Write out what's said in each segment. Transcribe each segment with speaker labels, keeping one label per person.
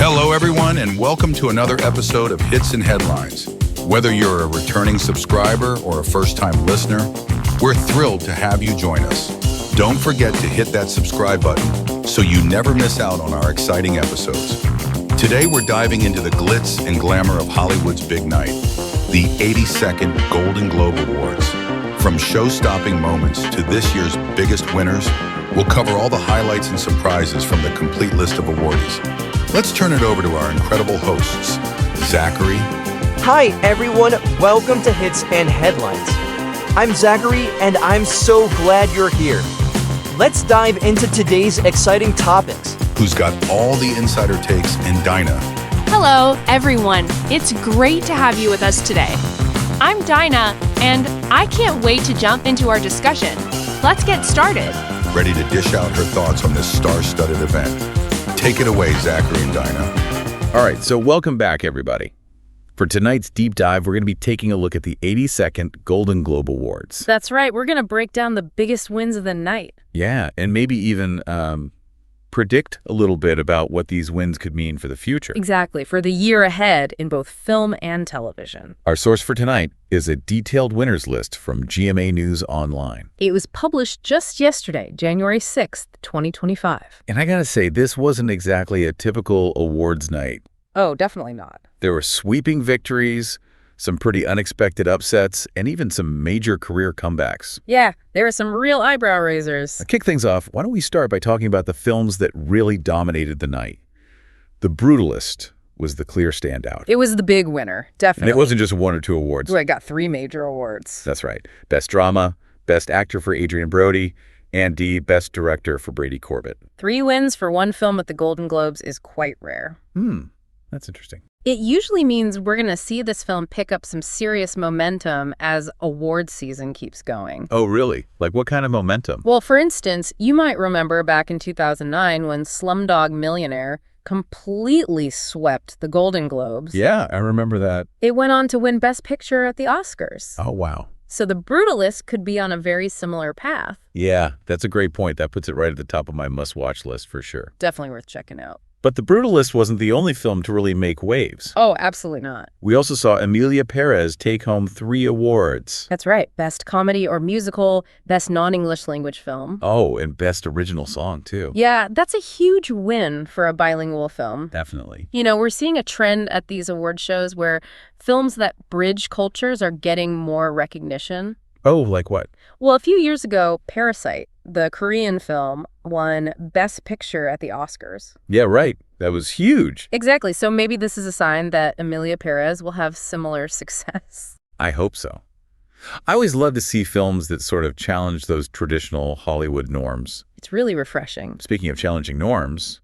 Speaker 1: Hello, everyone, and welcome to another episode of Hits and Headlines. Whether you're a returning subscriber or a first-time listener, we're thrilled to have you join us. Don't forget to hit that subscribe button so you never miss out on our exciting episodes. Today, we're diving into the glitz and glamour of Hollywood's big night, the 82nd Golden Globe Awards. From show-stopping moments to this year's biggest winners, we'll cover all the highlights and surprises from the complete list of awardees. Let's turn it over to our incredible hosts, Zachary.
Speaker 2: Hi, everyone. Welcome to Hits and Headlines. I'm Zachary, and I'm so glad you're here. Let's dive into today's exciting topics.
Speaker 1: Who's got all the insider takes, and Dinah.
Speaker 3: Hello, everyone. It's great to have you with us today. I'm Dinah, and I can't wait to jump into our discussion. Let's get started.
Speaker 1: Ready to dish out her thoughts on this star-studded event. Take it away, Zachary and Dinah.
Speaker 4: All right, so welcome back, everybody. For tonight's deep dive, we're going to be taking a look at the 82nd Golden Globe Awards.
Speaker 5: That's right. We're going to break down the biggest wins of the night.
Speaker 4: Yeah, and maybe even predict a little bit about what these wins could mean for the future.
Speaker 5: Exactly, for the year ahead in both film and television.
Speaker 4: Our source for tonight is a detailed winners list from GMA News Online.
Speaker 5: It was published just yesterday, January 6th, 2025.
Speaker 4: And I gotta say, this wasn't exactly a typical awards night.
Speaker 5: Oh, definitely not.
Speaker 4: There were sweeping victories, some pretty unexpected upsets, and even some major career comebacks.
Speaker 5: Yeah, there were some real eyebrow raisers.
Speaker 4: To kick things off, why don't we start by talking about the films that really dominated the night? The Brutalist was the clear standout.
Speaker 5: It was the big winner, definitely.
Speaker 4: And it wasn't just one or two awards.
Speaker 5: It got 3 major awards.
Speaker 4: That's right. Best Drama, Best Actor for Adrian Brody, and Best Director for Brady Corbett.
Speaker 5: 3 wins for one film at the Golden Globes is quite rare.
Speaker 4: That's interesting.
Speaker 5: It usually means we're going to see this film pick up some serious momentum as award season keeps going.
Speaker 4: Oh, really? Like what kind of momentum?
Speaker 5: Well, for instance, you might remember back in 2009 when Slumdog Millionaire completely swept the Golden Globes.
Speaker 4: Yeah, I remember that.
Speaker 5: It went on to win Best Picture at the Oscars.
Speaker 4: Oh, wow.
Speaker 5: So The Brutalist could be on a very similar path.
Speaker 4: Yeah, that's a great point. That puts it right at the top of my must-watch list for sure.
Speaker 5: Definitely worth checking out.
Speaker 4: But The Brutalist wasn't the only film to really make waves.
Speaker 5: Oh, absolutely not.
Speaker 4: We also saw Emilia Perez take home 3 awards.
Speaker 5: That's right. Best Comedy or Musical, Best Non-English Language Film.
Speaker 4: Oh, and Best Original Song, too.
Speaker 5: Yeah, that's a huge win for a bilingual film.
Speaker 4: Definitely.
Speaker 5: You know, we're seeing a trend at these award shows where films that bridge cultures are getting more recognition.
Speaker 4: Oh, like what?
Speaker 5: Well, a few years ago, Parasite, the Korean film, won Best Picture at the Oscars.
Speaker 4: Yeah, right. That was huge.
Speaker 5: Exactly. So maybe this is a sign that Emilia Perez will have similar success.
Speaker 4: I hope so. I always love to see films that sort of challenge those traditional Hollywood norms.
Speaker 5: It's really refreshing.
Speaker 4: Speaking of challenging norms,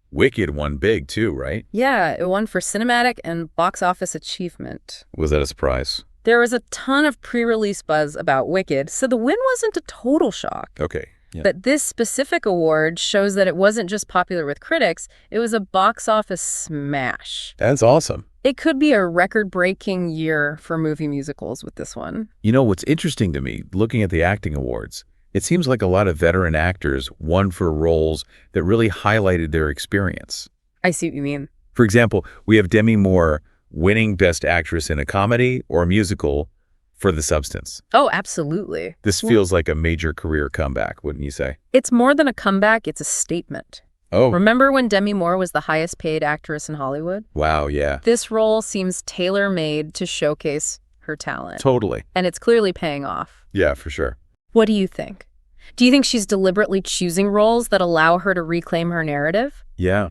Speaker 4: Wicked won big too, right?
Speaker 5: Yeah, it won for cinematic and box office achievement.
Speaker 4: Was that a surprise?
Speaker 5: There was a ton of pre-release buzz about Wicked, so the win wasn't a total shock.
Speaker 4: Okay. Yeah.
Speaker 5: But this specific award shows that it wasn't just popular with critics, it was a box office smash.
Speaker 4: That's awesome.
Speaker 5: It could be a record-breaking year for movie musicals with this one.
Speaker 4: You know, what's interesting to me, looking at the acting awards, it seems like a lot of veteran actors won for roles that really highlighted their experience.
Speaker 5: I see what you mean.
Speaker 4: For example, we have Demi Moore winning Best Actress in a Comedy or a Musical for The Substance.
Speaker 5: Oh, absolutely.
Speaker 4: This feels like a major career comeback, wouldn't you say?
Speaker 5: It's more than a comeback, it's a statement.
Speaker 4: Oh.
Speaker 5: Remember when Demi Moore was the highest paid actress in Hollywood?
Speaker 4: Wow, yeah.
Speaker 5: This role seems tailor-made to showcase her talent.
Speaker 4: Totally.
Speaker 5: And it's clearly paying off.
Speaker 4: Yeah, for sure.
Speaker 5: What do you think? Do you think she's deliberately choosing roles that allow her to reclaim her narrative?
Speaker 4: Yeah,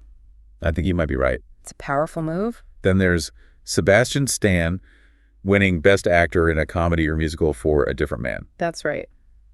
Speaker 4: I think you might be right.
Speaker 5: It's a powerful move.
Speaker 4: Then there's Sebastian Stan winning Best Actor in a Comedy or Musical for A Different Man.
Speaker 5: That's right.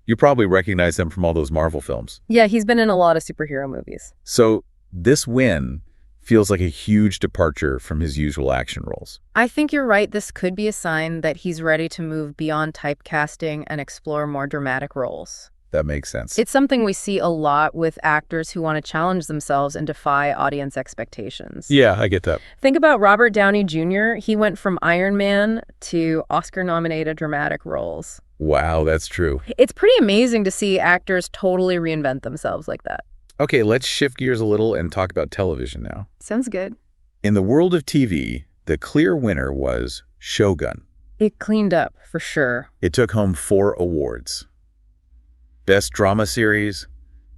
Speaker 4: You probably recognize them from all those Marvel films.
Speaker 5: Yeah, he's been in a lot of superhero movies.
Speaker 4: So this win feels like a huge departure from his usual action roles.
Speaker 5: I think you're right. This could be a sign that he's ready to move beyond typecasting and explore more dramatic roles.
Speaker 4: That makes sense.
Speaker 5: It's something we see a lot with actors who want to challenge themselves and defy audience expectations.
Speaker 4: Yeah, I get that.
Speaker 5: Think about Robert Downey Jr. He went from Iron Man to Oscar-nominated dramatic roles.
Speaker 4: Wow, that's true.
Speaker 5: It's pretty amazing to see actors totally reinvent themselves like that.
Speaker 4: Okay, let's shift gears a little and talk about television now.
Speaker 5: Sounds good.
Speaker 4: In the world of TV, the clear winner was Shogun.
Speaker 5: It cleaned up, for sure.
Speaker 4: It took home 4 awards. Best Drama Series,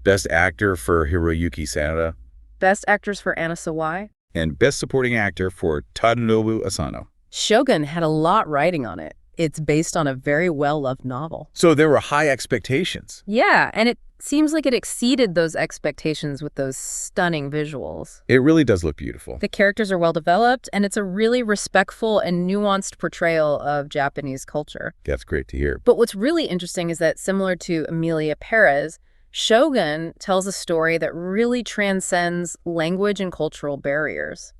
Speaker 4: Best Actor for Hiroyuki Sanada,
Speaker 5: Best actors for Anna Sawai.
Speaker 4: and Best Supporting Actor for Tadanobu Asano.
Speaker 5: Shogun had a lot riding on it. It's based on a very well-loved novel.
Speaker 4: So there were high expectations.
Speaker 5: Yeah, and it seems like it exceeded those expectations with those stunning visuals.
Speaker 4: It really does look beautiful.
Speaker 5: The characters are well-developed, and it's a really respectful and nuanced portrayal of Japanese culture.
Speaker 4: That's great to hear.
Speaker 5: But what's really interesting is that, similar to Emilia Perez, Shogun tells a story that really transcends language and cultural barriers.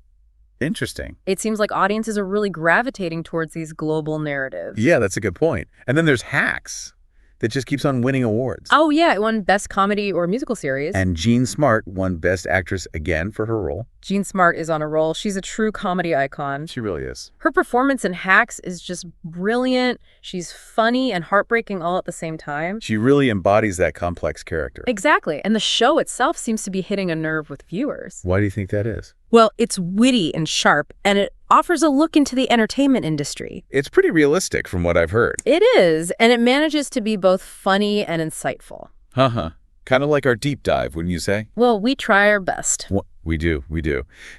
Speaker 4: Interesting.
Speaker 5: It seems like audiences are really gravitating towards these global narratives.
Speaker 4: Yeah, that's a good point. And then there's Hacks that just keeps on winning awards.
Speaker 5: Oh, yeah, it won Best Comedy or Musical Series.
Speaker 4: And Jean Smart won Best Actress again for her role.
Speaker 5: Jean Smart is on a roll. She's a true comedy icon.
Speaker 4: She really is.
Speaker 5: Her performance in Hacks is just brilliant. She's funny and heartbreaking all at the same time.
Speaker 4: She really embodies that complex character.
Speaker 5: Exactly. And the show itself seems to be hitting a nerve with viewers.
Speaker 4: Why do you think that is?
Speaker 5: Well, it's witty and sharp, and it offers a look into the entertainment industry.
Speaker 4: It's pretty realistic from what I've heard.
Speaker 5: It is, and it manages to be both funny and insightful.
Speaker 4: Uh-huh. Kind of like our deep dive, wouldn't you say?
Speaker 5: Well, we try our best.
Speaker 4: We do.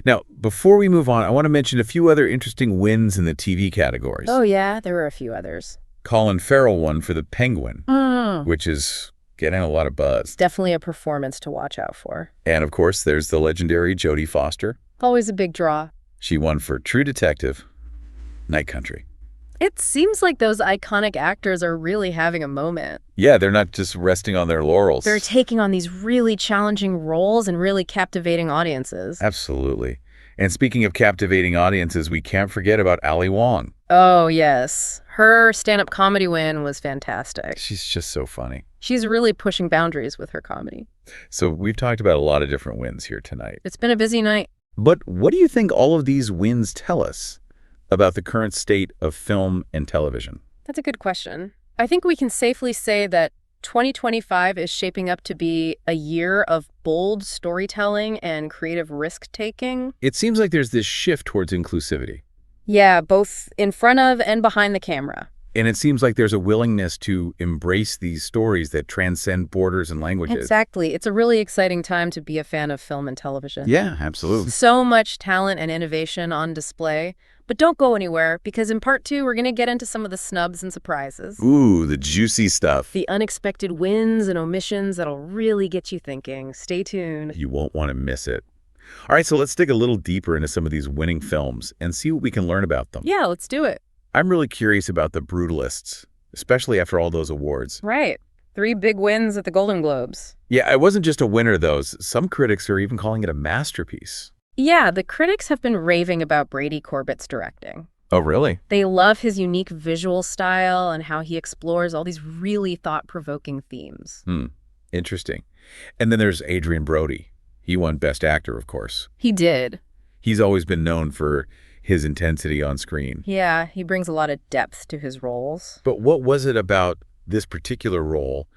Speaker 4: Now, before we move on, I want to mention a few other interesting wins in the TV categories.
Speaker 5: Oh, yeah, there were a few others.
Speaker 4: Colin Farrell won for The Penguin, which is getting a lot of buzz.
Speaker 5: Definitely a performance to watch out for.
Speaker 4: And, of course, there's the legendary Jodie Foster.
Speaker 5: Always a big draw.
Speaker 4: She won for True Detective, Night Country.
Speaker 5: It seems like those iconic actors are really having a moment.
Speaker 4: Yeah, they're not just resting on their laurels.
Speaker 5: They're taking on these really challenging roles and really captivating audiences.
Speaker 4: Absolutely. And speaking of captivating audiences, we can't forget about Ali Wong.
Speaker 5: Oh, yes. Her stand-up comedy win was fantastic.
Speaker 4: She's just so funny.
Speaker 5: She's really pushing boundaries with her comedy.
Speaker 4: So we've talked about a lot of different wins here tonight.
Speaker 5: It's been a busy night.
Speaker 4: But what do you think all of these wins tell us about the current state of film and television?
Speaker 5: That's a good question. I think we can safely say that 2025 is shaping up to be a year of bold storytelling and creative risk-taking.
Speaker 4: It seems like there's this shift towards inclusivity.
Speaker 5: Yeah, both in front of and behind the camera.
Speaker 4: And it seems like there's a willingness to embrace these stories that transcend borders and languages.
Speaker 5: Exactly. It's a really exciting time to be a fan of film and television.
Speaker 4: Yeah, absolutely.
Speaker 5: So much talent and innovation on display. But don't go anywhere, because in part 2, we're going to get into some of the snubs and surprises.
Speaker 4: Ooh, the juicy stuff.
Speaker 5: The unexpected wins and omissions that'll really get you thinking. Stay tuned.
Speaker 4: You won't want to miss it. All right, so let's dig a little deeper into some of these winning films and see what we can learn about them.
Speaker 5: Yeah, let's do it.
Speaker 4: I'm really curious about The Brutalists, especially after all those awards.
Speaker 5: Right. 3 big wins at the Golden Globes.
Speaker 4: Yeah, it wasn't just a winner, though. Some critics are even calling it a masterpiece.
Speaker 5: Yeah, the critics have been raving about Brady Corbett's directing.
Speaker 4: Oh, really?
Speaker 5: They love his unique visual style and how he explores all these really thought-provoking themes.
Speaker 4: Interesting. And then there's Adrian Brody. He won Best Actor, of course.
Speaker 5: He did.
Speaker 4: He's always been known for his intensity on screen.
Speaker 5: Yeah, he brings a lot of depth to his roles.
Speaker 4: But what was it about this particular role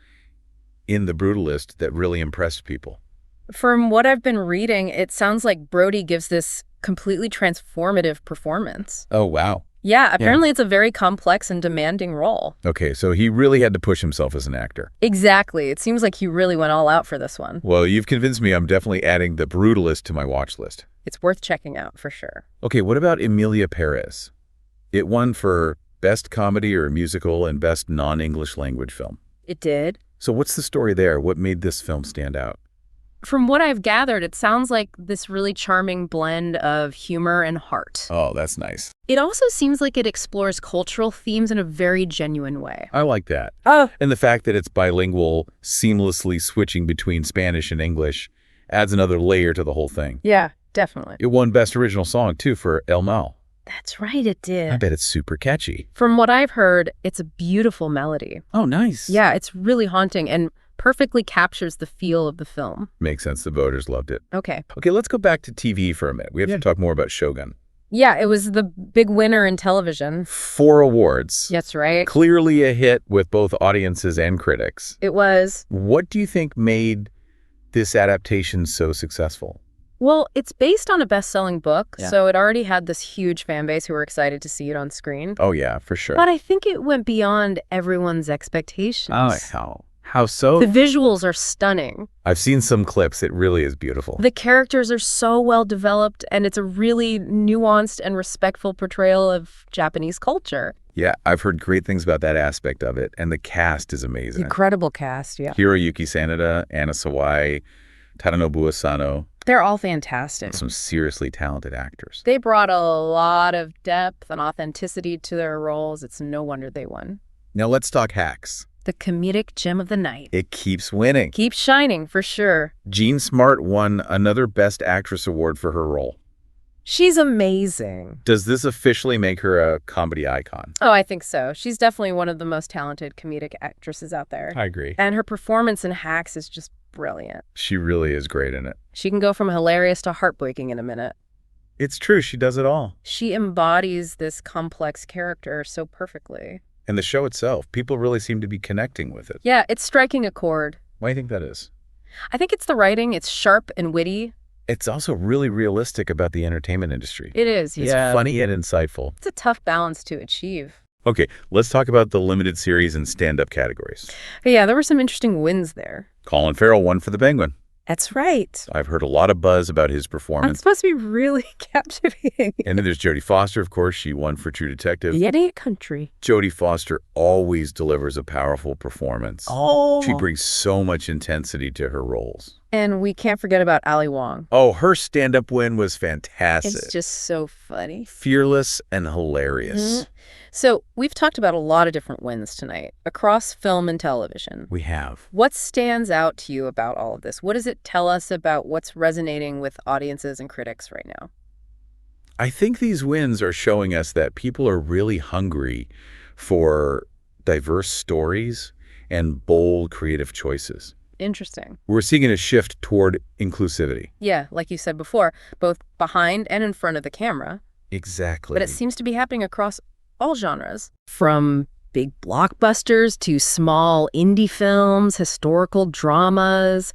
Speaker 4: in The Brutalist that really impressed people?
Speaker 5: From what I've been reading, it sounds like Brody gives this completely transformative performance.
Speaker 4: Oh, wow.
Speaker 5: Yeah, apparently it's a very complex and demanding role.
Speaker 4: Okay, so he really had to push himself as an actor.
Speaker 5: Exactly. It seems like he really went all out for this one.
Speaker 4: Well, you've convinced me. I'm definitely adding The Brutalist to my watch list.
Speaker 5: It's worth checking out for sure.
Speaker 4: Okay, what about Emilia Perez? It won for Best Comedy or Musical and Best Non-English Language Film.
Speaker 5: It did.
Speaker 4: So what's the story there? What made this film stand out?
Speaker 5: From what I've gathered, it sounds like this really charming blend of humor and heart.
Speaker 4: Oh, that's nice.
Speaker 5: It also seems like it explores cultural themes in a very genuine way.
Speaker 4: I like that.
Speaker 5: Oh.
Speaker 4: And the fact that it's bilingual, seamlessly switching between Spanish and English, adds another layer to the whole thing.
Speaker 5: Yeah, definitely.
Speaker 4: It won Best Original Song, too, for El Mal.
Speaker 5: That's right, it did.
Speaker 4: I bet it's super catchy.
Speaker 5: From what I've heard, it's a beautiful melody.
Speaker 4: Oh, nice.
Speaker 5: Yeah, it's really haunting and perfectly captures the feel of the film.
Speaker 4: Makes sense. The voters loved it.
Speaker 5: Okay.
Speaker 4: Okay, let's go back to TV for a minute. We have to talk more about Shogun.
Speaker 5: Yeah, it was the big winner in television.
Speaker 4: 4 awards.
Speaker 5: That's right.
Speaker 4: Clearly a hit with both audiences and critics.
Speaker 5: It was.
Speaker 4: What do you think made this adaptation so successful?
Speaker 5: Well, it's based on a best-selling book,
Speaker 2: Yeah.
Speaker 5: so it already had this huge fan base who were excited to see it on screen.
Speaker 4: Oh, yeah, for sure.
Speaker 5: But I think it went beyond everyone's expectations.
Speaker 4: How so?
Speaker 5: The visuals are stunning.
Speaker 4: I've seen some clips. It really is beautiful.
Speaker 5: The characters are so well developed, and it's a really nuanced and respectful portrayal of Japanese culture.
Speaker 4: Yeah, I've heard great things about that aspect of it, and the cast is amazing.
Speaker 5: Incredible cast, yeah.
Speaker 4: Hiroyuki Sanada, Anna Sawai, Tadanobu Asano,
Speaker 5: They're all fantastic.
Speaker 4: some seriously talented actors.
Speaker 5: They brought a lot of depth and authenticity to their roles. It's no wonder they won.
Speaker 4: Now let's talk hacks.
Speaker 5: The comedic gem of the night.
Speaker 4: It keeps winning.
Speaker 5: Keeps shining, for sure.
Speaker 4: Jean Smart won another Best Actress award for her role.
Speaker 5: She's amazing.
Speaker 4: Does this officially make her a comedy icon?
Speaker 5: Oh, I think so. She's definitely one of the most talented comedic actresses out there.
Speaker 4: I agree.
Speaker 5: And her performance in Hacks is just brilliant.
Speaker 4: She really is great in it.
Speaker 5: She can go from hilarious to heartbreaking in a minute.
Speaker 4: It's true, she does it all.
Speaker 5: She embodies this complex character so perfectly.
Speaker 4: And the show itself, people really seem to be connecting with it.
Speaker 5: Yeah, it's striking a chord.
Speaker 4: Why do you think that is?
Speaker 5: I think it's the writing. It's sharp and witty.
Speaker 4: It's also really realistic about the entertainment industry.
Speaker 5: It is,
Speaker 4: It's
Speaker 5: yeah.
Speaker 4: funny and insightful.
Speaker 5: It's a tough balance to achieve.
Speaker 4: Okay, let's talk about the limited series and stand-up categories.
Speaker 5: But yeah, there were some interesting wins there.
Speaker 4: Colin Farrell won for The Penguin.
Speaker 5: That's right.
Speaker 4: I've heard a lot of buzz about his
Speaker 5: It's
Speaker 4: performance.
Speaker 5: supposed to be really captivating.
Speaker 4: And then there's Jodie Foster, of course. She won for True Detective.
Speaker 5: Yet a country.
Speaker 4: Jodie Foster always delivers a powerful performance.
Speaker 5: Oh.
Speaker 4: She brings so much intensity to her roles.
Speaker 5: And we can't forget about Ali Wong.
Speaker 4: Oh, her stand-up win was fantastic.
Speaker 5: It's just so funny.
Speaker 4: Fearless and hilarious.
Speaker 5: So we've talked about a lot of different wins tonight across film and television.
Speaker 4: We have.
Speaker 5: What stands out to you about all of this? What does it tell us about what's resonating with audiences and critics right now?
Speaker 4: I think these wins are showing us that people are really hungry for diverse stories and bold creative choices.
Speaker 5: Interesting.
Speaker 4: We're seeing a shift toward inclusivity.
Speaker 5: Yeah, like you said before, both behind and in front of the camera.
Speaker 4: Exactly.
Speaker 5: But it seems to be happening across all genres. From big blockbusters to small indie films, historical dramas,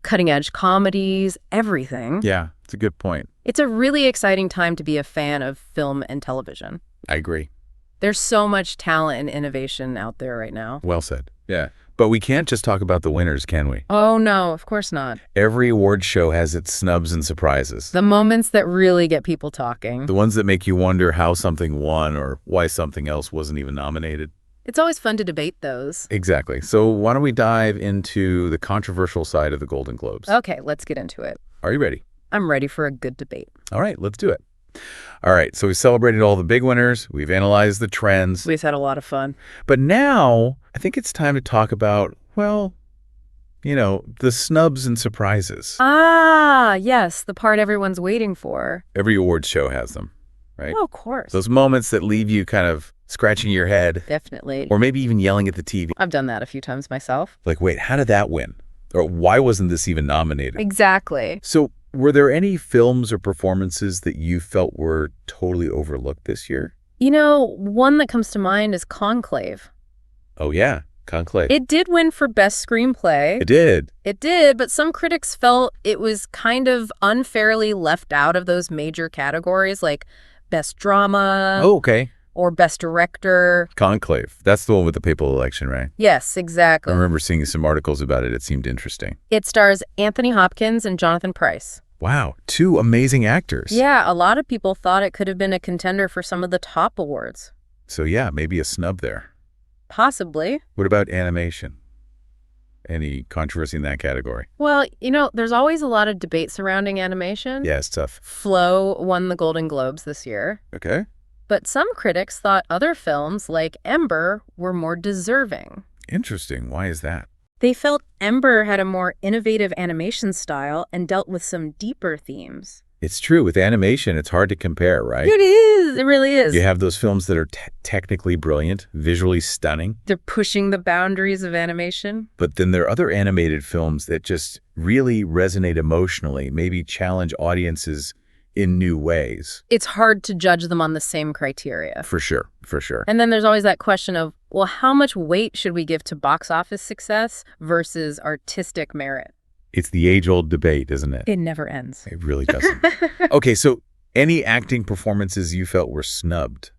Speaker 5: cutting-edge comedies, everything.
Speaker 4: Yeah, it's a good point.
Speaker 5: It's a really exciting time to be a fan of film and television.
Speaker 4: I agree.
Speaker 5: There's so much talent and innovation out there right now.
Speaker 4: Well said. Yeah. But we can't just talk about the winners, can we?
Speaker 5: Oh, no, of course not.
Speaker 4: Every award show has its snubs and surprises.
Speaker 5: The moments that really get people talking.
Speaker 4: The ones that make you wonder how something won or why something else wasn't even nominated.
Speaker 5: It's always fun to debate those.
Speaker 4: Exactly. So why don't we dive into the controversial side of the Golden Globes?
Speaker 5: Okay, let's get into it.
Speaker 4: Are you ready?
Speaker 5: I'm ready for a good debate.
Speaker 4: All right, let's do it. All right, so we celebrated all the big winners. We've analyzed the trends.
Speaker 5: We've had a lot of fun.
Speaker 4: But now I think it's time to talk about, well, the snubs and surprises.
Speaker 5: Ah, yes, the part everyone's waiting for.
Speaker 4: Every awards show has them, right?
Speaker 5: Oh, of course.
Speaker 4: Those moments that leave you kind of scratching your head
Speaker 5: Definitely.
Speaker 4: or maybe even yelling at the TV.
Speaker 5: I've done that a few times myself.
Speaker 4: Like, wait, how did that win? Or why wasn't this even nominated?
Speaker 5: Exactly.
Speaker 4: So were there any films or performances that you felt were totally overlooked this year?
Speaker 5: One that comes to mind is Conclave.
Speaker 4: Oh, yeah. Conclave.
Speaker 5: It did win for Best Screenplay.
Speaker 4: It did.
Speaker 5: It did, but some critics felt it was kind of unfairly left out of those major categories like Best Drama
Speaker 4: Oh, okay.
Speaker 5: or Best Director.
Speaker 4: Conclave. That's the one with the papal election, right?
Speaker 5: Yes,
Speaker 4: I
Speaker 5: exactly.
Speaker 4: remember seeing some articles about it. It seemed interesting.
Speaker 5: It stars Anthony Hopkins and Jonathan Pryce.
Speaker 4: Wow. Two amazing actors.
Speaker 5: Yeah, a lot of people thought it could have been a contender for some of the top awards.
Speaker 4: So, yeah, maybe a snub there.
Speaker 5: Possibly.
Speaker 4: What about animation? Any controversy in that category?
Speaker 5: Well, there's always a lot of debate surrounding animation.
Speaker 4: Yeah, it's tough.
Speaker 5: Flow won the Golden Globes this year.
Speaker 4: Okay.
Speaker 5: But some critics thought other films, like Ember, were more deserving.
Speaker 4: Interesting. Why is that?
Speaker 5: They felt Ember had a more innovative animation style and dealt with some deeper themes.
Speaker 4: It's true. With animation, it's hard to compare, right?
Speaker 5: It is. It really is.
Speaker 4: You have those films that are technically brilliant, visually stunning,
Speaker 5: They're pushing the boundaries of animation.
Speaker 4: but then there are other animated films that just really resonate emotionally, maybe challenge audiences in new ways.
Speaker 5: It's hard to judge them on the same criteria.
Speaker 4: For sure. For sure.
Speaker 5: And then there's always that question of, well, how much weight should we give to box office success versus artistic merit?
Speaker 4: It's the age-old debate, isn't it?
Speaker 5: It never ends.
Speaker 4: It really doesn't. Okay, so any acting performances you felt were snubbed?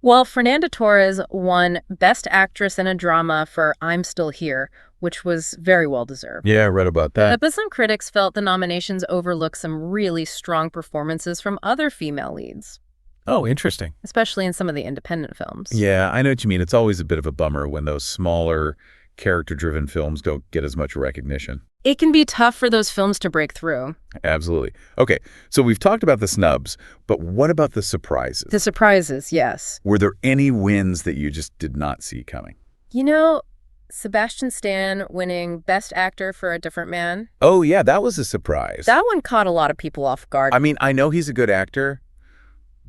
Speaker 5: Well, Fernanda Torres won Best Actress in a Drama for I'm Still Here, which was very well deserved.
Speaker 4: Yeah, I read about that.
Speaker 5: But some critics felt the nominations overlooked some really strong performances from other female leads,
Speaker 4: Oh, interesting.
Speaker 5: especially in some of the independent films.
Speaker 4: Yeah, I know what you mean. It's always a bit of a bummer when those smaller, character-driven films don't get as much recognition.
Speaker 5: It can be tough for those films to break through.
Speaker 4: Absolutely. Okay, so we've talked about the snubs, but what about the surprises?
Speaker 5: The surprises, yes.
Speaker 4: Were there any wins that you just did not see coming?
Speaker 5: You know, Sebastian Stan winning Best Actor for A Different Man,
Speaker 4: Oh, yeah, that was a surprise.
Speaker 5: that one caught a lot of people off guard.
Speaker 4: I mean, I know he's a good actor,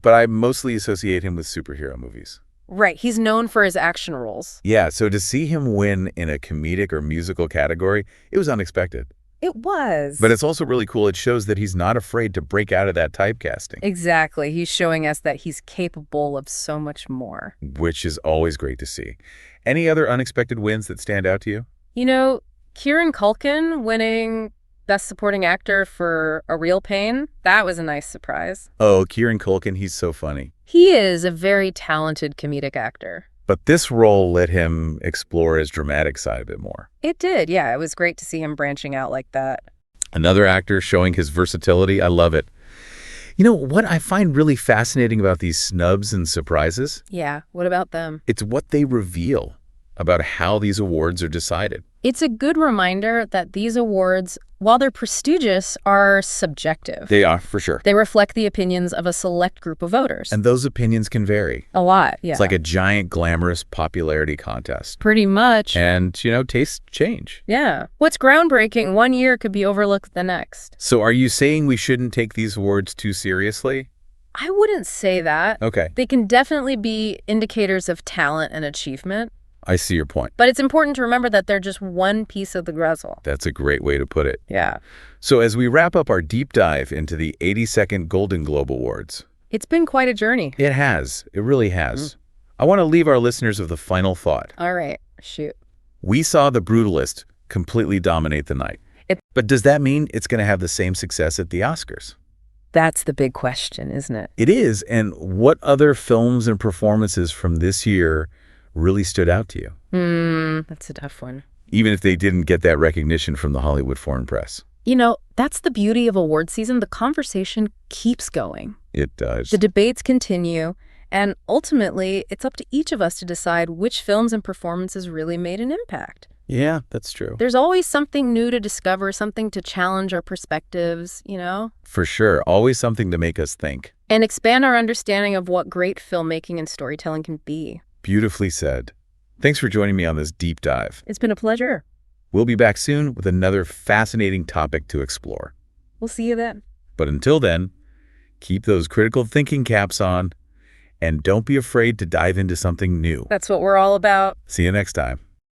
Speaker 4: but I mostly associate him with superhero movies.
Speaker 5: Right, he's known for his action roles.
Speaker 4: Yeah, so to see him win in a comedic or musical category, it was unexpected.
Speaker 5: It was.
Speaker 4: But it's also really cool. It shows that he's not afraid to break out of that typecasting,
Speaker 5: Exactly. He's showing us that he's capable of so much more.
Speaker 4: which is always great to see. Any other unexpected wins that stand out to you?
Speaker 5: You know, Kieran Culkin winning Best Supporting Actor for A Real Pain, that was a nice surprise.
Speaker 4: Oh, Kieran Culkin, he's so funny.
Speaker 5: He is a very talented comedic actor.
Speaker 4: But this role let him explore his dramatic side a bit more.
Speaker 5: It did, yeah. It was great to see him branching out like that.
Speaker 4: Another actor showing his versatility. I love it. You know, what I find really fascinating about these snubs and surprises?
Speaker 5: Yeah, what about them?
Speaker 4: It's what they reveal about how these awards are decided.
Speaker 5: It's a good reminder that these awards, while they're prestigious, are subjective.
Speaker 4: They are, for sure.
Speaker 5: They reflect the opinions of a select group of voters.
Speaker 4: And those opinions can vary.
Speaker 5: A lot, yeah.
Speaker 4: It's like a giant, glamorous popularity contest.
Speaker 5: Pretty much.
Speaker 4: And, tastes change.
Speaker 5: Yeah. What's groundbreaking one year could be overlooked the next.
Speaker 4: So are you saying we shouldn't take these awards too seriously?
Speaker 5: I wouldn't say that.
Speaker 4: Okay,
Speaker 5: They can definitely be indicators of talent and achievement,
Speaker 4: I see your point.
Speaker 5: but it's important to remember that they're just one piece of the puzzle.
Speaker 4: That's a great way to put it.
Speaker 5: Yeah.
Speaker 4: So as we wrap up our deep dive into the 82nd Golden Globe Awards,
Speaker 5: It's been quite a journey.
Speaker 4: it has. It really has. I want to leave our listeners with a final thought.
Speaker 5: All right. Shoot.
Speaker 4: We saw The Brutalist completely dominate the night. But does that mean it's going to have the same success at the Oscars?
Speaker 5: That's the big question, isn't it?
Speaker 4: It is. And what other films and performances from this year really stood out to you?
Speaker 5: That's a tough one.
Speaker 4: Even if they didn't get that recognition from the Hollywood Foreign Press.
Speaker 5: You know, that's the beauty of award season. The conversation keeps going.
Speaker 4: It does.
Speaker 5: The debates continue. And ultimately, it's up to each of us to decide which films and performances really made an impact.
Speaker 4: Yeah, that's true.
Speaker 5: There's always something new to discover, something to challenge our perspectives,
Speaker 4: For sure. Always something to make us think.
Speaker 5: and expand our understanding of what great filmmaking and storytelling can be.
Speaker 4: Beautifully said. Thanks for joining me on this deep dive.
Speaker 5: It's been a pleasure.
Speaker 4: We'll be back soon with another fascinating topic to explore.
Speaker 5: We'll see you then.
Speaker 4: But until then, keep those critical thinking caps on and don't be afraid to dive into something new.
Speaker 5: That's what we're all about.
Speaker 4: See you next time.